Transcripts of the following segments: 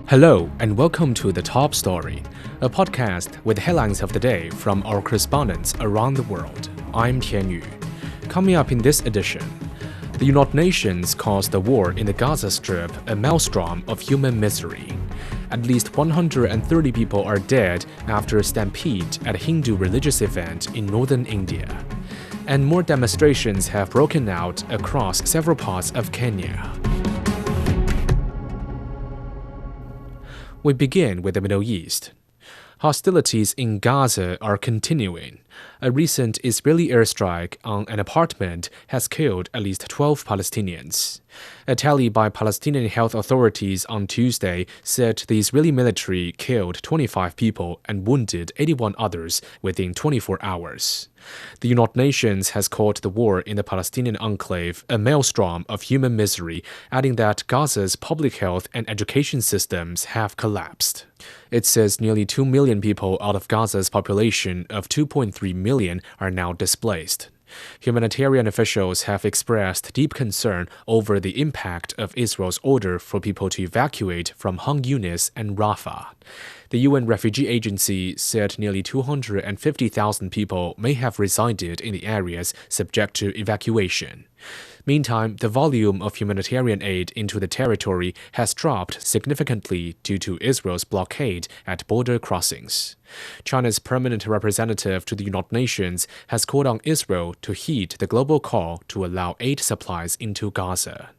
Hello, and welcome to The Top Story, a podcast with headlines of the day from our correspondents around the world. I'm Tian Yu. Coming up in this edition, the United Nations calls the war in the Gaza Strip a maelstrom of human misery. At least 130 people are dead after a stampede at a Hindu religious event in northern India. And more demonstrations have broken out across several parts of Kenya. We begin with the Middle East. Hostilities in Gaza are continuing. A recent Israeli airstrike on an apartment has killed at least 12 Palestinians. A tally by Palestinian health authorities on Tuesday said the Israeli military killed 25 people and wounded 81 others within 24 hours. The United Nations has called the war in the Palestinian enclave a maelstrom of human misery, adding that Gaza's public health and education systems have collapsed. It says nearly 2 million people out of Gaza's population of 2.3 million are now displaced. Humanitarian officials have expressed deep concern over the impact of Israel's order for people to evacuate from Han Yunis and Rafah. The UN Refugee Agency said nearly 250,000 people may have resided in the areas subject to evacuation. Meantime, the volume of humanitarian aid into the territory has dropped significantly due to Israel's blockade at border crossings. China's permanent representative to the United Nations has called on Israel to heed the global call to allow aid supplies into Gaza.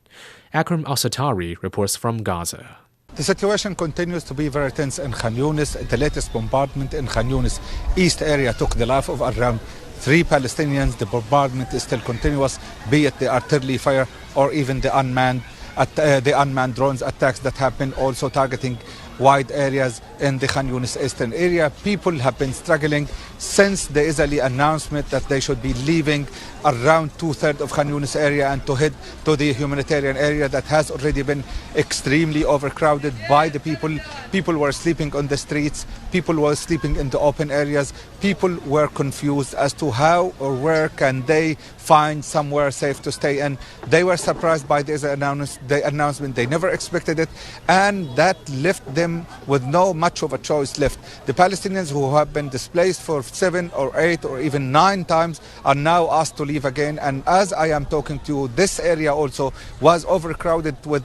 Akram Al-Satari reports from Gaza. The situation continues to be very tense in Khan Yunis. The latest bombardment in Khan Yunis East area took the life of around 3 Palestinians. The bombardment is still continuous, be it the artillery fire or even the unmanned drones attacks that have been also targeting wide areas in the Khan Yunis eastern area. People have been struggling since the Israeli announcement that they should be leaving around 2/3 of Khan Yunis area and to head to the humanitarian area that has already been extremely overcrowded by the people. People were sleeping on the streets. People were sleeping in the open areas. People were confused as to how or where can they find somewhere safe to stay. And they were surprised by the announcement. They never expected it. And that left them with no much of a choice left. The Palestinians who have been displaced for 7 or 8 or even 9 times are now asked to leave again. And as I am talking to you, this area also was overcrowded with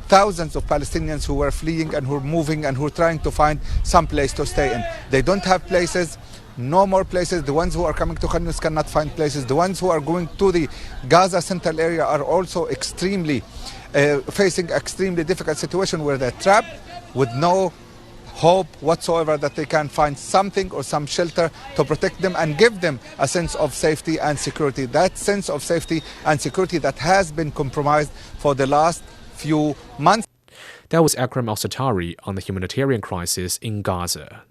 thousands of Palestinians who were fleeing and who were moving and who were trying to find some place to stay in. They don't have places. No more places. The ones who are coming to Khan Yunis cannot find places. The ones who are going to the Gaza central area are also facing extremely difficult situation where they're trapped with no hope whatsoever that they can find something or some shelter to protect them and give them a sense of safety and security. That sense of safety and security that has been compromised for the last few months. That was Akram Al-Satari on the humanitarian crisis in Gaza.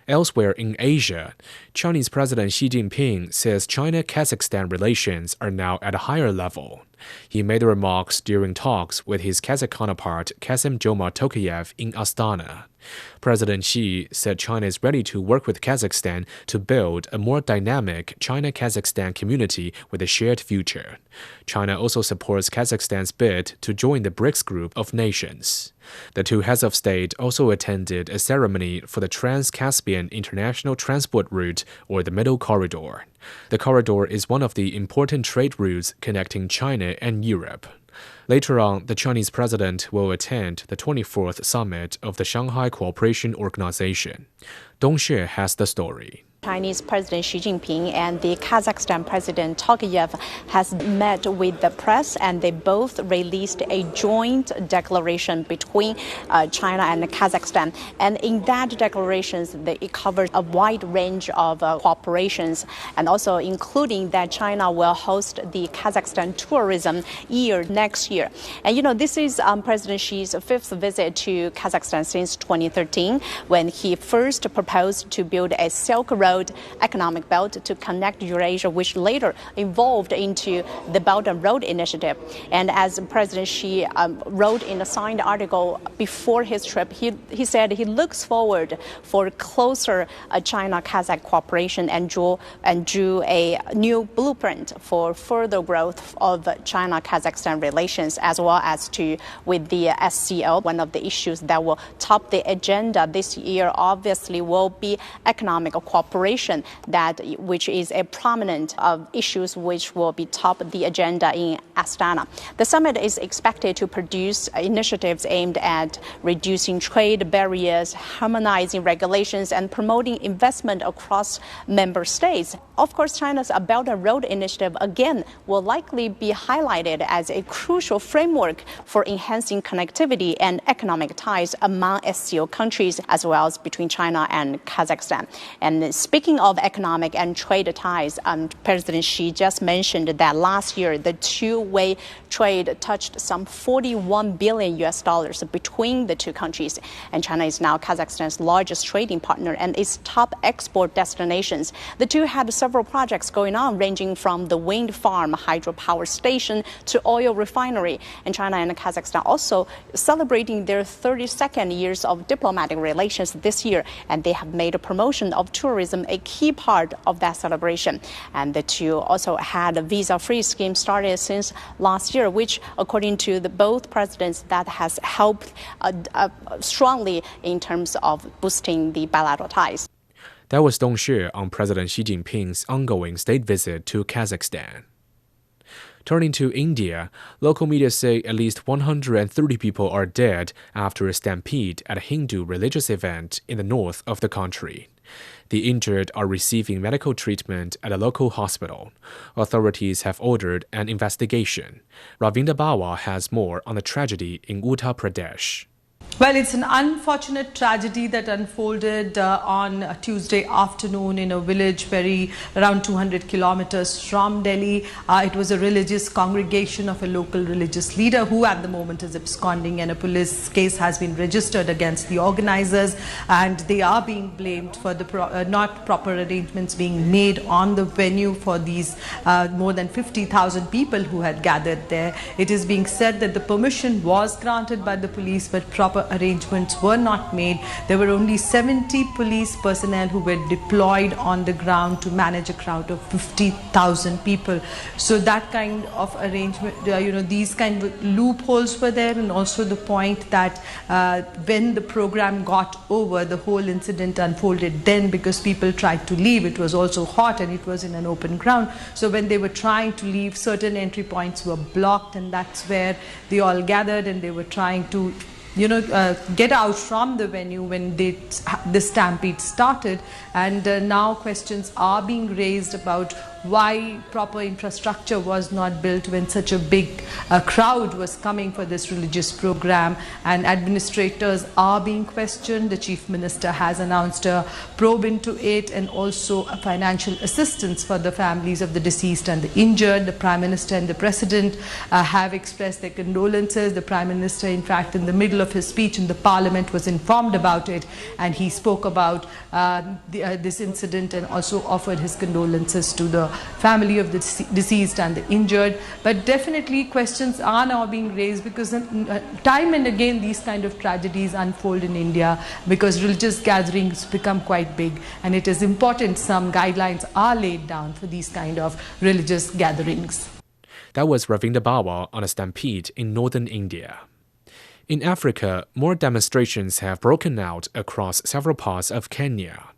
Elsewhere in Asia, Chinese President Xi Jinping says China-Kazakhstan relations are now at a higher level. He made the remarks during talks with his Kazakh counterpart Kassym-Jomart Tokayev in Astana. President Xi said China is ready to work with Kazakhstan to build a more dynamic China-Kazakhstan community with a shared future. China also supports Kazakhstan's bid to join the BRICS group of nations. The two heads of state also attended a ceremony for the Trans-Caspian International Transport Route, or the Middle Corridor. The corridor is one of the important trade routes connecting China and Europe. Later on, the Chinese president will attend the 24th summit of the Shanghai Cooperation Organization. Dong Xue has the story. Chinese President Xi Jinping and the Kazakhstan President Tokayev has met with the press, and they both released a joint declaration between China and Kazakhstan. And in that declaration, it covers a wide range of cooperations, and also including that China will host the Kazakhstan tourism year next year. And this is President Xi's 5th visit to Kazakhstan since 2013, when he first proposed to build a Silk Road Road economic belt to connect Eurasia, which later evolved into the Belt and Road Initiative. And as President Xi wrote in a signed article before his trip, he said he looks forward for closer China-Kazakh cooperation and drew a new blueprint for further growth of China-Kazakhstan relations, as well as with the SCO. One of the issues that will top the agenda this year obviously will be economic cooperation, which is a prominent of issues which will be top the agenda in Astana. The summit is expected to produce initiatives aimed at reducing trade barriers, harmonizing regulations, and promoting investment across member states. Of course, China's Belt and Road Initiative, again, will likely be highlighted as a crucial framework for enhancing connectivity and economic ties among SCO countries, as well as between China and Kazakhstan. And speaking of economic and trade ties, President Xi just mentioned that last year the two-way trade touched some $41 billion between the two countries. And China is now Kazakhstan's largest trading partner and its top export destinations. The two had several projects going on, ranging from the wind farm, hydropower station, to oil refinery. And China and Kazakhstan also celebrating their 32nd years of diplomatic relations this year, and they have made a promotion of tourism a key part of that celebration. And the two also had a visa-free scheme started since last year, which, according to both presidents, that has helped strongly in terms of boosting the bilateral ties. That was Dong Xue on President Xi Jinping's ongoing state visit to Kazakhstan. Turning to India, local media say at least 130 people are dead after a stampede at a Hindu religious event in the north of the country. The injured are receiving medical treatment at a local hospital. Authorities have ordered an investigation. Ravinder Bawa has more on the tragedy in Uttar Pradesh. Well, it's an unfortunate tragedy that unfolded on Tuesday afternoon in a village around 200 kilometers from Delhi. It was a religious congregation of a local religious leader who at the moment is absconding, and a police case has been registered against the organizers, and they are being blamed for the not proper arrangements being made on the venue for these more than 50,000 people who had gathered there. It is being said that the permission was granted by the police, but proper arrangements were not made. There were only 70 police personnel who were deployed on the ground to manage a crowd of 50,000 people. So that kind of arrangement, these kind of loopholes were there, and also the point that when the program got over, the whole incident unfolded then because people tried to leave. It was also hot and it was in an open ground. So when they were trying to leave, certain entry points were blocked, and that's where they all gathered and they were trying to get out from the venue when the stampede started. And now questions are being raised about why proper infrastructure was not built when such a big crowd was coming for this religious program, and administrators are being questioned. The Chief Minister has announced a probe into it, and also a financial assistance for the families of the deceased and the injured. The Prime Minister and the President have expressed their condolences. The Prime Minister, in fact, in the middle of his speech in the Parliament, was informed about it, and he spoke about this incident and also offered his condolences to the family of the deceased and the injured. But definitely questions are now being raised because time and again these kind of tragedies unfold in India because religious gatherings become quite big, and it is important some guidelines are laid down for these kind of religious gatherings. That was Ravinder Bawa on a stampede in northern India. In Africa, more demonstrations have broken out across several parts of Kenya.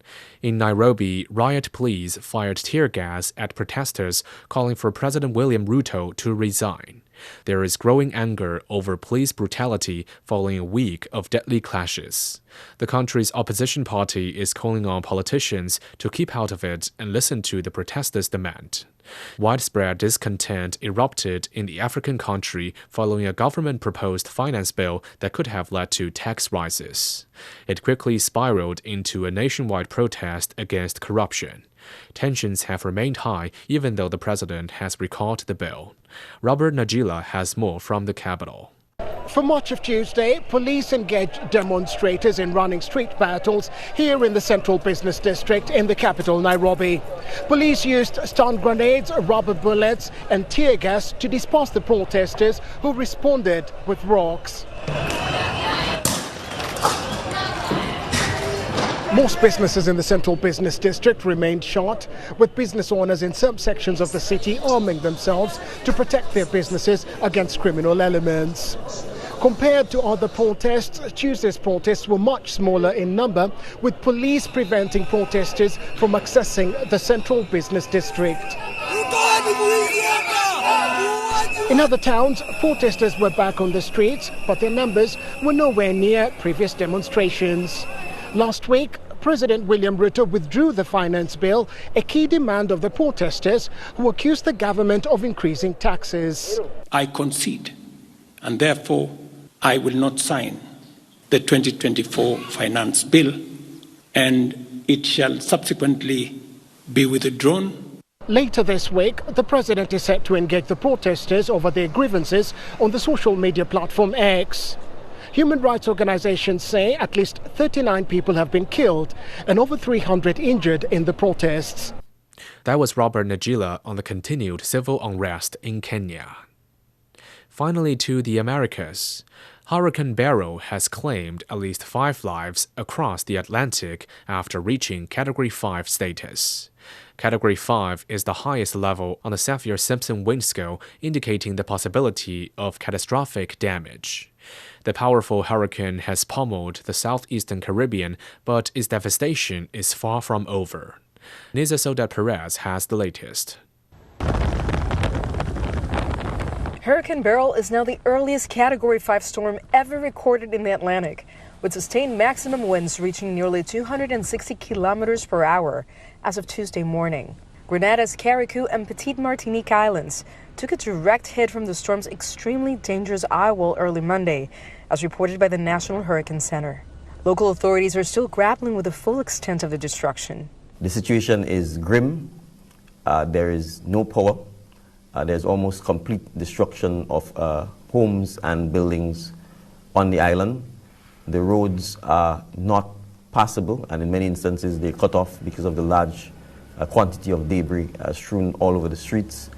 In Nairobi, riot police fired tear gas at protesters calling for President William Ruto to resign. There is growing anger over police brutality following a week of deadly clashes. The country's opposition party is calling on politicians to keep out of it and listen to the protesters' demand. Widespread discontent erupted in the African country following a government-proposed finance bill that could have led to tax rises. It quickly spiraled into a nationwide protest against corruption. Tensions have remained high even though the president has recalled the bill. Robert Najila has more from the capital. For much of Tuesday, police engaged demonstrators in running street battles here in the central business district in the capital, Nairobi. Police used stun grenades, rubber bullets and tear gas to disperse the protesters, who responded with rocks. Most businesses in the central business district remained shut, with business owners in some sections of the city arming themselves to protect their businesses against criminal elements. Compared to other protests, Tuesday's protests were much smaller in number, with police preventing protesters from accessing the central business district. In other towns, protesters were back on the streets, but their numbers were nowhere near previous demonstrations. Last week, President William Ruto withdrew the finance bill, a key demand of the protesters who accused the government of increasing taxes. I concede, and therefore I will not sign the 2024 finance bill, and it shall subsequently be withdrawn. Later this week, the president is set to engage the protesters over their grievances on the social media platform X. Human rights organizations say at least 39 people have been killed and over 300 injured in the protests. That was Robert Najila on the continued civil unrest in Kenya. Finally, to the Americas. Hurricane Beryl has claimed at least 5 lives across the Atlantic after reaching Category 5 status. Category 5 is the highest level on the Saffir-Simpson wind scale, indicating the possibility of catastrophic damage. The powerful hurricane has pummeled the southeastern Caribbean, but its devastation is far from over. Niza Sodat Perez has the latest. Hurricane Beryl is now the earliest Category 5 storm ever recorded in the Atlantic, with sustained maximum winds reaching nearly 260 kilometers per hour as of Tuesday morning. Grenada's Carriacou and Petite Martinique Islands took a direct hit from the storm's extremely dangerous eye wall early Monday, as reported by the National Hurricane Center. Local authorities are still grappling with the full extent of the destruction. The situation is grim. There is no power. There's almost complete destruction of homes and buildings on the island. The roads are not passable, and in many instances they're cut off because of the large quantity of debris strewn all over the streets,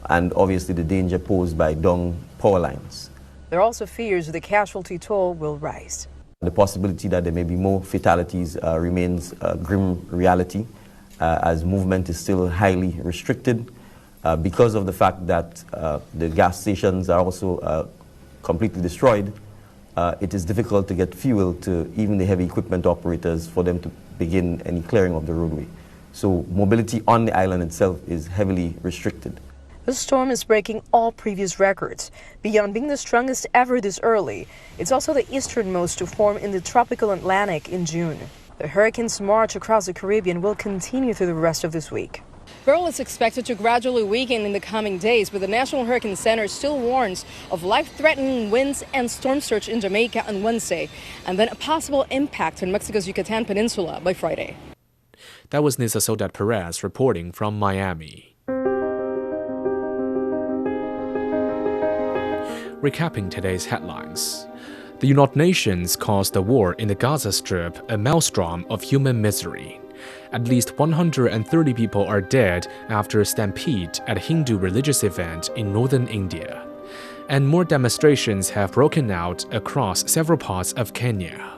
and obviously the danger posed by downed power lines. There are also fears the casualty toll will rise. The possibility that there may be more fatalities remains a grim reality, as movement is still highly restricted. Because of the fact that the gas stations are also completely destroyed, it is difficult to get fuel to even the heavy equipment operators for them to begin any clearing of the roadway. So mobility on the island itself is heavily restricted. The storm is breaking all previous records. Beyond being the strongest ever this early, it's also the easternmost to form in the tropical Atlantic in June. The hurricane's march across the Caribbean will continue through the rest of this week. Beryl is expected to gradually weaken in the coming days, but the National Hurricane Center still warns of life-threatening winds and storm surge in Jamaica on Wednesday, and then a possible impact on Mexico's Yucatan Peninsula by Friday. That was Niza Sodat Perez reporting from Miami. Recapping today's headlines. The United Nations calls the war in the Gaza Strip a maelstrom of human misery. At least 130 people are dead after a stampede at a Hindu religious event in northern India. And more demonstrations have broken out across several parts of Kenya.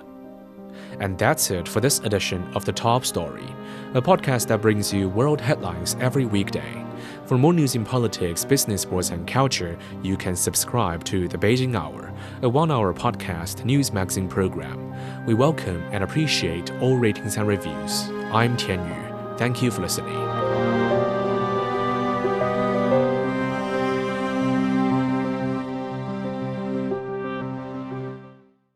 And that's it for this edition of The Top Story, a podcast that brings you world headlines every weekday. For more news in politics, business, sports, and culture, you can subscribe to The Beijing Hour, a one-hour podcast news magazine program. We welcome and appreciate all ratings and reviews. I'm Tian Yu. Thank you for listening.